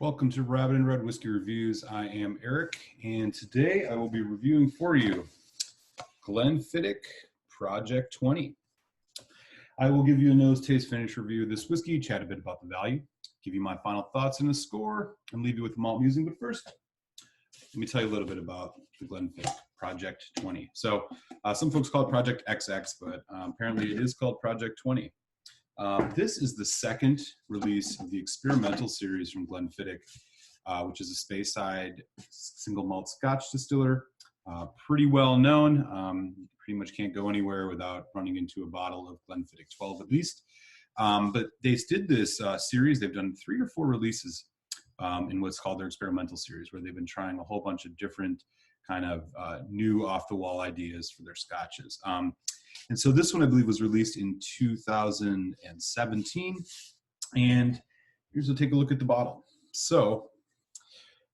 Welcome to Rabbit and Red Whiskey Reviews. I am Eric, and today I will be reviewing for you Glenfiddich Project 20. I will give you a nose, taste, finish review of this whiskey, chat a bit about the value, give you my final thoughts and a score, and leave you with the malt musing. But first, let me tell you a little bit about the Glenfiddich Project 20. So some folks call it Project XX, but apparently it is called Project 20. This is the second release of the experimental series from Glenfiddich, which is a Speyside single malt Scotch distiller. Pretty well known. Pretty much can't go anywhere without running into a bottle of Glenfiddich 12 at least. But they did this series. They've done 3 or 4 releases in what's called their experimental series, where they've been trying a whole bunch of different kind of new off-the-wall ideas for their scotches. And so this one, I believe, was released in 2017. And here's a take a look at the bottle. So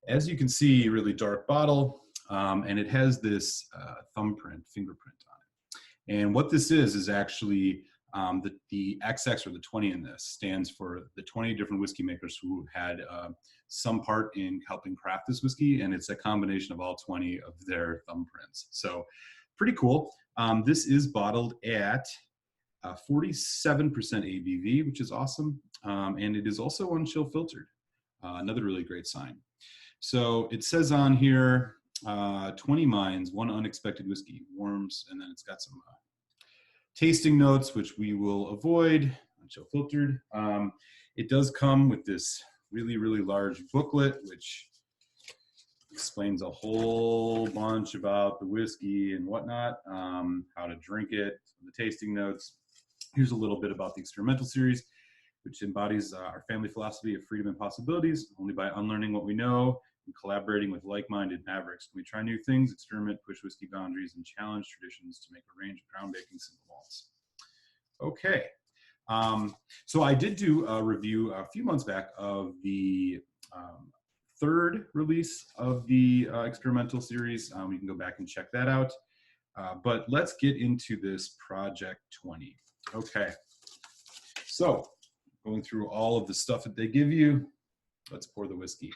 as you can see, really dark bottle, and it has this thumbprint, fingerprint on it. And what this is actually the XX, or the 20 in this, stands for the 20 different whiskey makers who had some part in helping craft this whiskey, and it's a combination of all 20 of their thumbprints. So pretty cool. This is bottled at 47% ABV, which is awesome, and it is also unchill filtered. Another really great sign. So it says on here, 20 minds, 1 unexpected whiskey, warms, and then it's got some tasting notes, which we will avoid, unchill filtered. It does come with this really, really large booklet, which explains a whole bunch about the whiskey and whatnot, how to drink it, the tasting notes. Here's a little bit about the experimental series, which embodies our family philosophy of freedom and possibilities. Only by unlearning what we know and collaborating with like-minded mavericks can we try new things, experiment, push whiskey boundaries, and challenge traditions to make a range of groundbreaking single malts. Okay, so I did do a review a few months back of the 3rd release of the experimental series. You can go back and check that out. But let's get into this Project 20. Okay, so going through all of the stuff that they give you, let's pour the whiskey.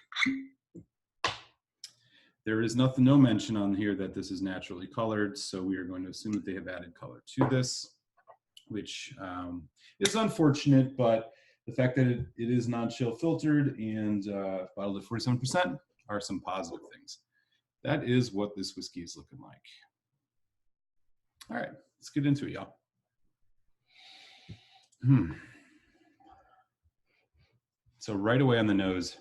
There is no mention on here that this is naturally colored, so we are going to assume that they have added color to this, which is unfortunate, but the fact that it is non-chill filtered and bottled at 47% are some positive things. That is what this whiskey is looking like. All right, let's get into it, y'all. So right away on the nose, a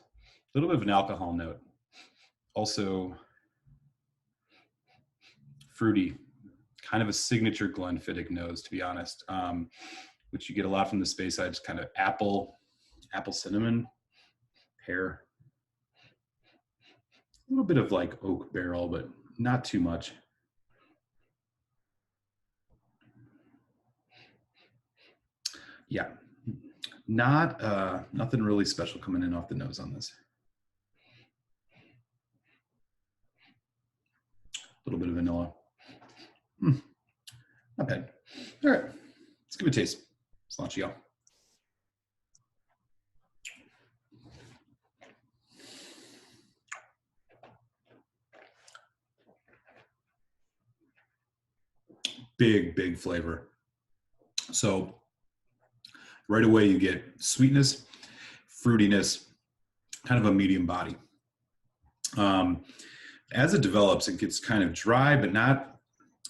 little bit of an alcohol note. Also fruity, kind of a signature Glenfiddich nose, to be honest. Which you get a lot from the Speyside, just kind of apple cinnamon, pear. A little bit of like oak barrel, but not too much. Yeah, nothing really special coming in off the nose on this. A little bit of vanilla. Not bad. All right, let's give it a taste. Let's launch y'all. Big flavor. So right away you get sweetness, fruitiness, kind of a medium body. As it develops, it gets kind of dry, but not,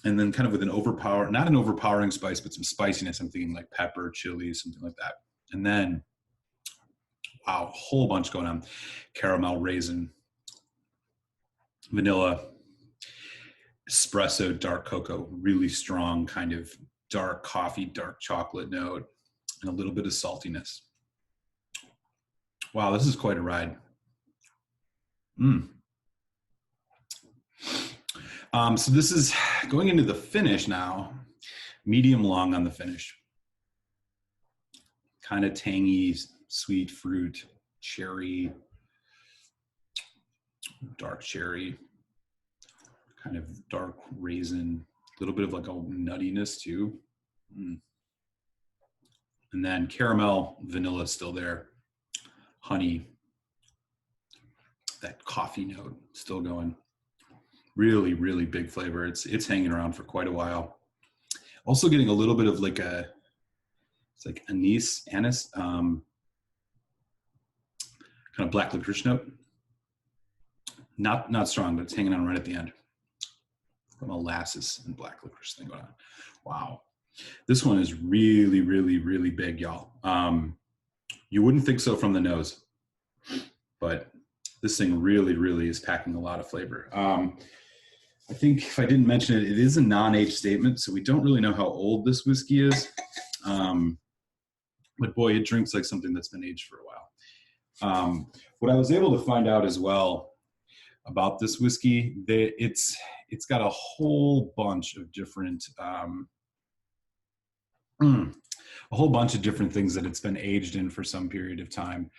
and then kind of with not an overpowering spice, but some spiciness. I'm thinking like pepper, chili, something like that. And then, wow, a whole bunch going on. Caramel, raisin, vanilla, espresso, dark cocoa, really strong kind of dark coffee, dark chocolate note, and a little bit of saltiness. Wow, this is quite a ride. So this is going into the finish now, medium long on the finish. Kind of tangy, sweet fruit, cherry, dark cherry, kind of dark raisin, a little bit of like a nuttiness too. And then caramel, vanilla still there, honey, That coffee note still going. Really, really big flavor. It's hanging around for quite a while. Also getting a little bit of like it's like anise, kind of black licorice note. Not strong, but it's hanging on right at the end. Molasses and black licorice thing going on. Wow. This one is really, really, really big, y'all. You wouldn't think so from the nose, but this thing really, really is packing a lot of flavor. I think if I didn't mention it, it is a non-age statement, so we don't really know how old this whiskey is. But boy, it drinks like something that's been aged for a while. What I was able to find out as well about this whiskey, it's got a whole bunch of different things that it's been aged in for some period of time.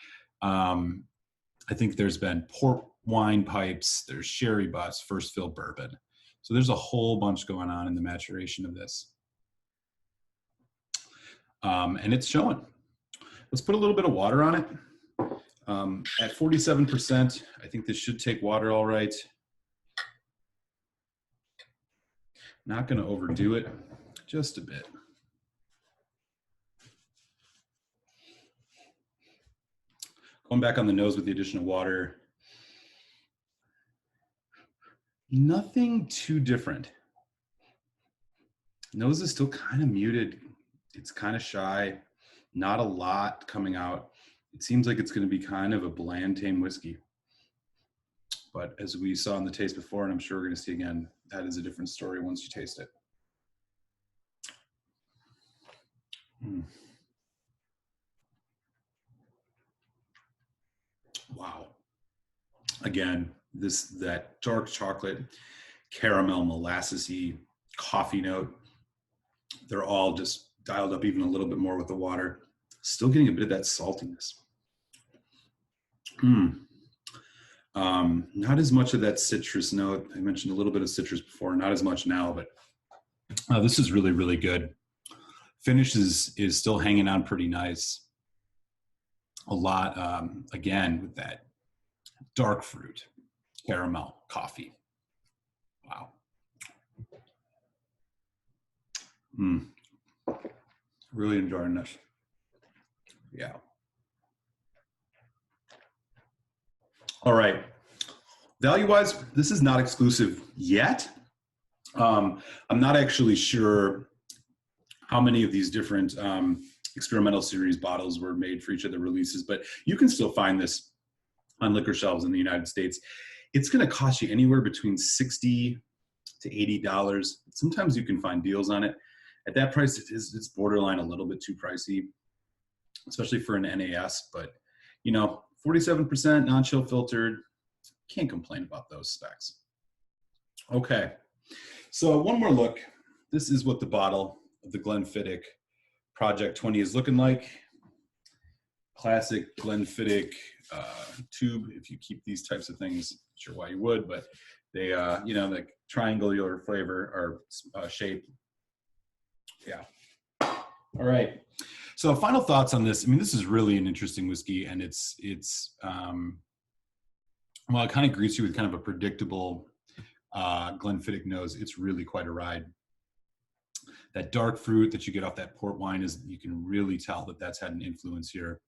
I think there's been port wine pipes, there's sherry butts, first fill bourbon. So there's a whole bunch going on in the maturation of this. And it's showing. Let's put a little bit of water on it. At 47%, I think this should take water all right. Not going to overdo it, just a bit. Going back on the nose with the addition of water. Nothing too different. Nose is still kind of muted. It's kind of shy. Not a lot coming out. It seems like it's going to be kind of a bland, tame whiskey. But as we saw in the taste before, and I'm sure we're going to see again, that is a different story once you taste it. Wow. Again, that dark chocolate, caramel, molassesy, coffee note, they're all just dialed up even a little bit more with the water. Still getting a bit of that saltiness. Not as much of that citrus note. I mentioned a little bit of citrus before, not as much now, but this is really, really good. Finish is still hanging on pretty nice. A lot, again, with that dark fruit, caramel, coffee. Wow. Really enjoying this. Yeah. All right. Value-wise, this is not exclusive yet. I'm not actually sure how many of these different experimental series bottles were made for each of the releases, but you can still find this on liquor shelves in the United States. It's going to cost you anywhere between $60 to $80. Sometimes you can find deals on it. At that price, it's borderline a little bit too pricey, especially for an NAS, but you know, 47% non-chill filtered, can't complain about those specs. Okay, so one more look. This is what the bottle of the Glenfiddich Project 20 is looking like. Classic Glenfiddich tube. If you keep these types of things, not sure why you would, but they, you know, like triangular flavor or shape. Yeah. All right. So final thoughts on this. I mean, this is really an interesting whiskey, and it's well, it kind of greets you with kind of a predictable Glenfiddich nose. It's really quite a ride. That dark fruit that you get off that port wine is, you can really tell that that's had an influence here.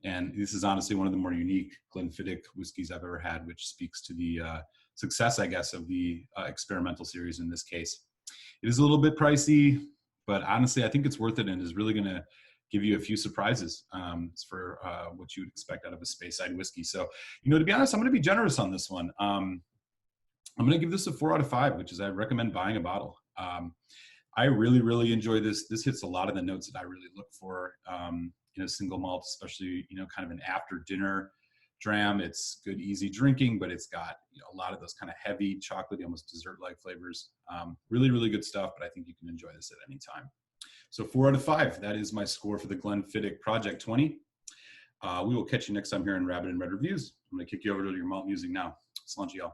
And this is honestly one of the more unique Glenfiddich whiskeys I've ever had, which speaks to the success, I guess, of the experimental series in this case. It is a little bit pricey, but honestly, I think it's worth it and is really going to give you a few surprises for what you would expect out of a Speyside whiskey. So, you know, to be honest, I'm going to be generous on this one. I'm going to give this a 4 out of 5, which is I recommend buying a bottle. I really, really enjoy this. This hits a lot of the notes that I really look for in a single malt, especially, you know, kind of an after dinner dram. It's good, easy drinking, but it's got, you know, a lot of those kind of heavy, chocolatey, almost dessert-like flavors. Really, really good stuff, but I think you can enjoy this at any time. So 4 out of 5, that is my score for the Glenfiddich Project 20. We will catch you next time here in Rabbit and Red Reviews. I'm going to kick you over to your malt music now. Slunch y'all.